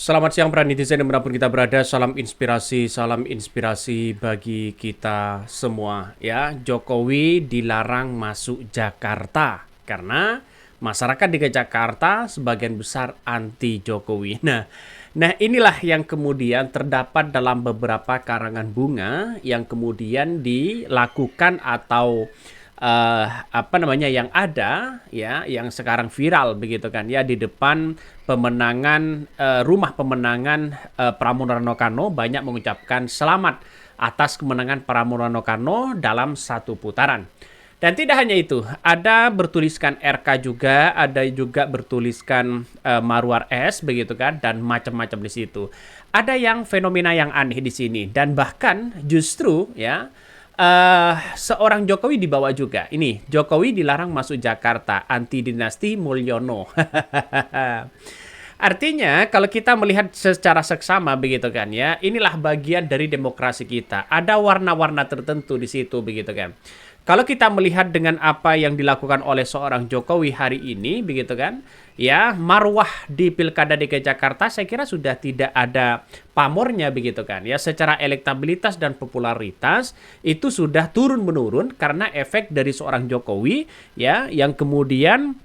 Selamat siang para netizen dimanapun kita berada, salam inspirasi bagi kita semua ya. Jokowi dilarang masuk Jakarta karena masyarakat di Jakarta sebagian besar anti Jokowi. Nah, inilah yang kemudian terdapat dalam beberapa karangan bunga yang kemudian dilakukan atau yang ada ya yang sekarang viral begitu kan ya di depan pemenangan rumah pemenangan Pramono Anung banyak mengucapkan selamat atas kemenangan Pramono Anung dalam satu putaran. Dan tidak hanya itu, ada bertuliskan RK juga, ada juga bertuliskan Marwar S begitu kan, dan macam-macam di situ. Ada yang fenomena yang aneh di sini, dan bahkan justru ya seorang Jokowi dibawa juga. Ini Jokowi dilarang masuk Jakarta, anti dinasti Mulyono. Artinya kalau kita melihat secara seksama begitu kan ya, inilah bagian dari demokrasi kita. Ada warna-warna tertentu di situ begitu kan. Kalau kita melihat dengan apa yang dilakukan oleh seorang Jokowi hari ini begitu kan, ya marwah di Pilkada DKI Jakarta saya kira sudah tidak ada pamornya begitu kan. Ya secara elektabilitas dan popularitas itu sudah turun menurun karena efek dari seorang Jokowi ya yang kemudian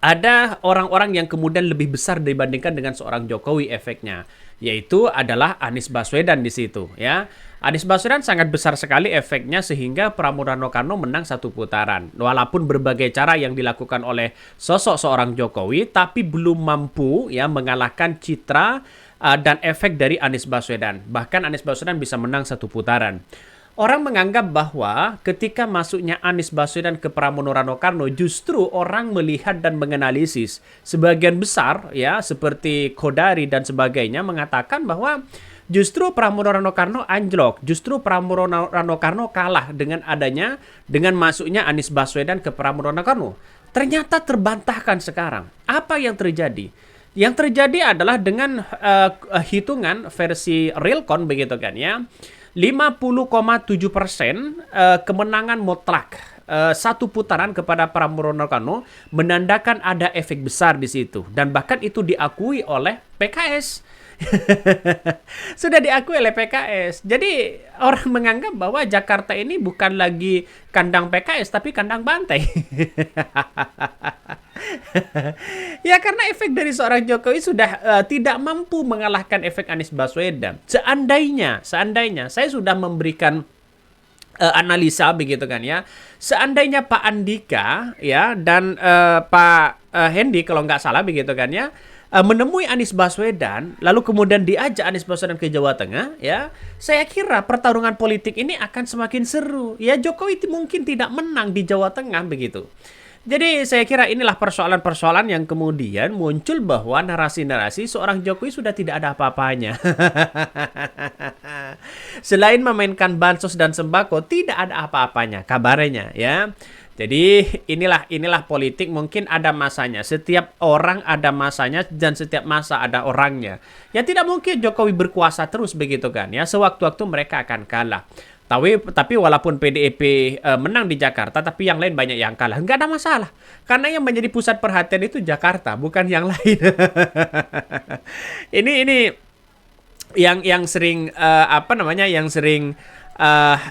ada orang-orang yang kemudian lebih besar dibandingkan dengan seorang Jokowi efeknya, yaitu adalah Anies Baswedan di situ ya. Anies Baswedan sangat besar sekali efeknya sehingga Pramono Anung menang satu putaran. Walaupun berbagai cara yang dilakukan oleh sosok seorang Jokowi tapi belum mampu ya mengalahkan citra dan efek dari Anies Baswedan. Bahkan Anies Baswedan bisa menang satu putaran. Orang menganggap bahwa ketika masuknya Anies Baswedan ke Pramono Anung justru orang melihat dan menganalisis sebagian besar ya seperti Kodari dan sebagainya mengatakan bahwa justru Pramono Anung anjlok, justru Pramono Anung kalah dengan masuknya Anies Baswedan ke Pramono Anung. Ternyata terbantahkan sekarang. Apa yang terjadi? Yang terjadi adalah dengan hitungan versi Realcon begitu kan ya. 50,7% kemenangan mutlak satu putaran kepada Pramono Anung menandakan ada efek besar di situ dan bahkan itu diakui oleh PKS. Sudah diakui oleh PKS. Jadi orang menganggap bahwa Jakarta ini bukan lagi kandang PKS tapi kandang bantai. Ya karena efek dari seorang Jokowi sudah tidak mampu mengalahkan efek Anies Baswedan. Seandainya saya sudah memberikan analisa begitu kan ya. Seandainya Pak Andika ya dan Pak Hendy kalau nggak salah begitu kan ya menemui Anies Baswedan lalu kemudian diajak Anies Baswedan ke Jawa Tengah ya, saya kira pertarungan politik ini akan semakin seru. Ya Jokowi mungkin tidak menang di Jawa Tengah begitu. Jadi saya kira inilah persoalan-persoalan yang kemudian muncul bahwa narasi-narasi seorang Jokowi sudah tidak ada apa-apanya. Selain memainkan bansos dan sembako, tidak ada apa-apanya kabarnya ya. Jadi inilah politik, mungkin ada masanya. Setiap orang ada masanya dan setiap masa ada orangnya. Ya tidak mungkin Jokowi berkuasa terus begitu kan ya. Sewaktu-waktu mereka akan kalah. Tapi walaupun PDIP menang di Jakarta, tapi yang lain banyak yang kalah. Nggak ada masalah. Karena yang menjadi pusat perhatian itu Jakarta, bukan yang lain. ini yang sering yang sering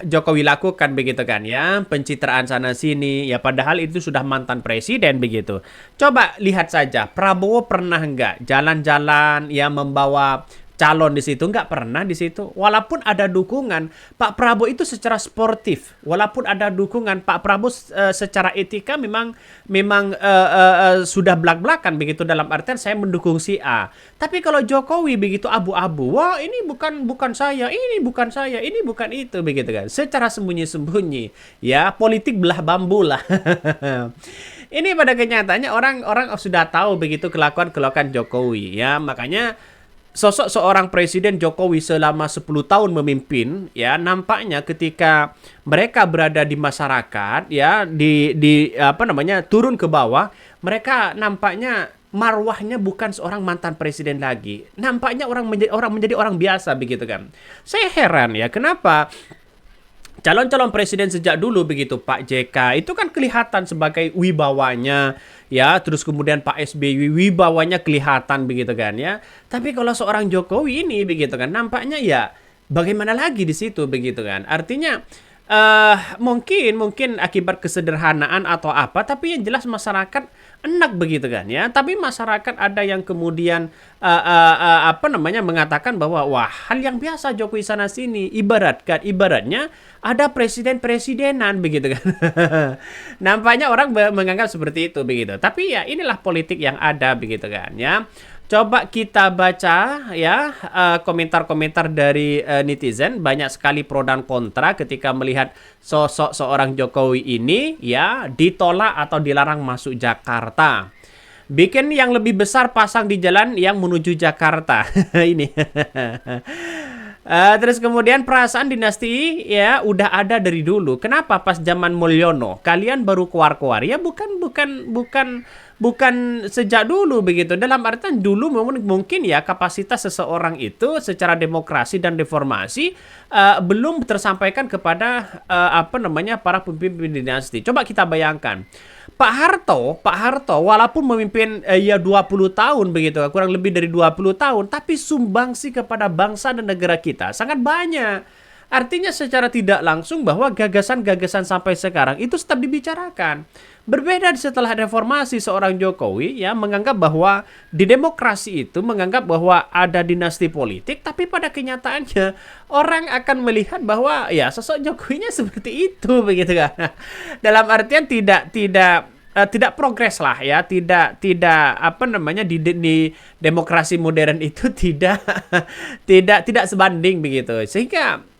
Jokowi lakukan begitu kan ya, pencitraan sana sini ya, padahal itu sudah mantan presiden begitu. Coba lihat saja Prabowo pernah nggak jalan-jalan ya membawa calon di situ? Nggak pernah di situ. Walaupun ada dukungan Pak Prabowo itu secara sportif, walaupun ada dukungan Pak Prabowo secara etika memang sudah belak-belakan begitu, dalam artian saya mendukung si A. Tapi kalau Jokowi begitu abu-abu, wah ini bukan saya, ini bukan saya, ini bukan itu begitu kan. Secara sembunyi-sembunyi ya, politik belah bambu lah. Ini pada kenyataannya orang sudah tahu begitu kelakuan Jokowi ya, makanya sosok seorang Presiden Jokowi selama 10 tahun memimpin ya, nampaknya ketika mereka berada di masyarakat ya turun ke bawah, mereka nampaknya marwahnya bukan seorang mantan presiden lagi. Nampaknya menjadi orang biasa begitu kan. Saya heran ya, kenapa calon-calon presiden sejak dulu begitu, Pak JK itu kan kelihatan sebagai wibawanya ya, terus kemudian Pak SBY wibawanya kelihatan begitu kan ya. Tapi kalau seorang Jokowi ini begitu kan nampaknya ya bagaimana lagi di situ begitu kan. Artinya mungkin akibat kesederhanaan atau apa, tapi yang jelas masyarakat enak begitu kan ya. Tapi masyarakat ada yang kemudian mengatakan bahwa wah hal yang biasa Jokowi sana sini, ibaratnya ada presiden-presidenan begitu kan. Nampaknya orang menganggap seperti itu begitu. Tapi ya inilah politik yang ada begitu kan ya. Coba kita baca ya komentar-komentar dari netizen, banyak sekali pro dan kontra ketika melihat sosok seorang Jokowi ini ya ditolak atau dilarang masuk Jakarta. Bikin yang lebih besar pasang di jalan yang menuju Jakarta. Ini. Terus kemudian perasaan dinasti ya udah ada dari dulu. Kenapa pas zaman Mulyono kalian baru keluar-keluar? Ya bukan sejak dulu begitu. Dalam artian dulu mungkin ya kapasitas seseorang itu secara demokrasi dan reformasi belum tersampaikan kepada para pemimpin dinasti. Coba kita bayangkan. Pak Harto walaupun memimpin 20 tahun begitu, kurang lebih dari 20 tahun, tapi sumbangsi kepada bangsa dan negara kita sangat banyak. Artinya secara tidak langsung bahwa gagasan-gagasan sampai sekarang itu tetap dibicarakan. Berbeda setelah reformasi seorang Jokowi ya menganggap bahwa di demokrasi itu menganggap bahwa ada dinasti politik, tapi pada kenyataannya orang akan melihat bahwa ya sosok Jokowinya seperti itu begitu kan. Dalam artian tidak progres lah ya, tidak di demokrasi modern itu tidak sebanding begitu. Sehingga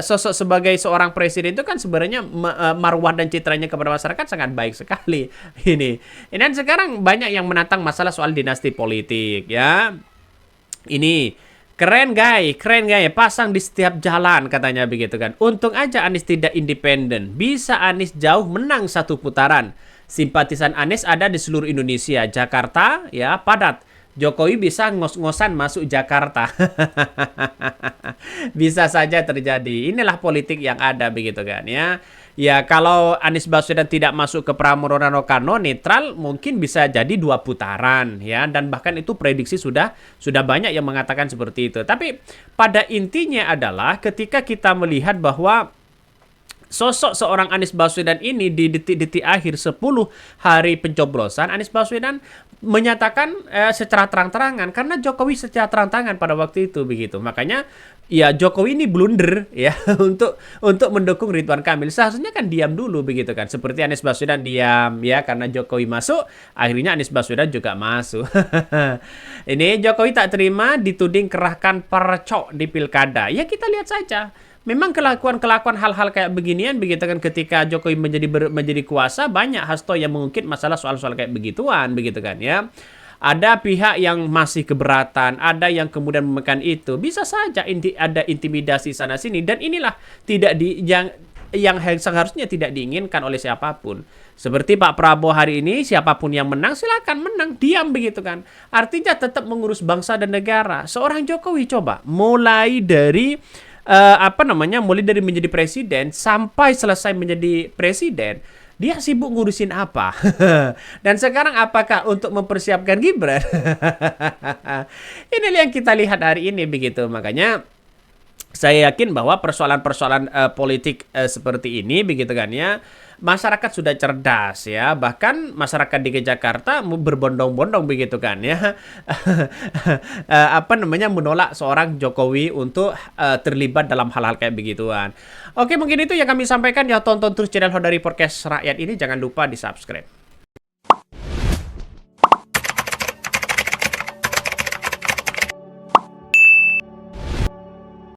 sosok sebagai seorang presiden itu kan sebenarnya marwah dan citranya kepada masyarakat sangat baik sekali. Ini dan sekarang banyak yang menantang masalah soal dinasti politik ya. Ini keren guys, pasang di setiap jalan katanya begitu kan. Untung aja Anies tidak independen, bisa Anies jauh menang satu putaran. Simpatisan Anies ada di seluruh Indonesia, Jakarta ya padat. Jokowi bisa ngos-ngosan masuk Jakarta. Bisa saja terjadi. Inilah politik yang ada begitu kan ya. Ya kalau Anies Baswedan tidak masuk ke Pramono-Rano netral mungkin bisa jadi 2 putaran ya, dan bahkan itu prediksi sudah banyak yang mengatakan seperti itu. Tapi pada intinya adalah ketika kita melihat bahwa sosok seorang Anies Baswedan ini di detik-detik akhir 10 hari pencoblosan, Anies Baswedan menyatakan secara terang-terangan karena Jokowi secara terang-terangan pada waktu itu begitu. Makanya ya Jokowi ini blunder ya untuk mendukung Ridwan Kamil. Seharusnya kan diam dulu begitu kan. Seperti Anies Baswedan diam ya karena Jokowi masuk, akhirnya Anies Baswedan juga masuk. Ini Jokowi tak terima dituding kerahkan percok di pilkada. Ya kita lihat saja. Memang kelakuan hal-hal kayak beginian begitu kan, ketika Jokowi menjadi kuasa banyak hasto yang mengungkit masalah soal-soal kayak begituan begitu kan ya. Ada pihak yang masih keberatan, ada yang kemudian memekan itu. Bisa saja ada intimidasi sana sini, dan inilah yang seharusnya tidak diinginkan oleh siapapun. Seperti Pak Prabowo hari ini, siapapun yang menang silakan menang, diam begitu kan. Artinya tetap mengurus bangsa dan negara. Seorang Jokowi coba mulai dari mulai dari menjadi presiden sampai selesai menjadi presiden, dia sibuk ngurusin apa? Dan sekarang apakah untuk mempersiapkan Gibran? Inilah yang kita lihat hari ini begitu. Makanya saya yakin bahwa persoalan-persoalan politik seperti ini begitu kan ya, masyarakat sudah cerdas ya, bahkan masyarakat di Jakarta berbondong-bondong begitu kan ya. Menolak seorang Jokowi untuk terlibat dalam hal-hal kayak begituan. Oke, mungkin itu yang kami sampaikan ya. Tonton terus channel Hodari Podcast Rakyat ini, jangan lupa di-subscribe.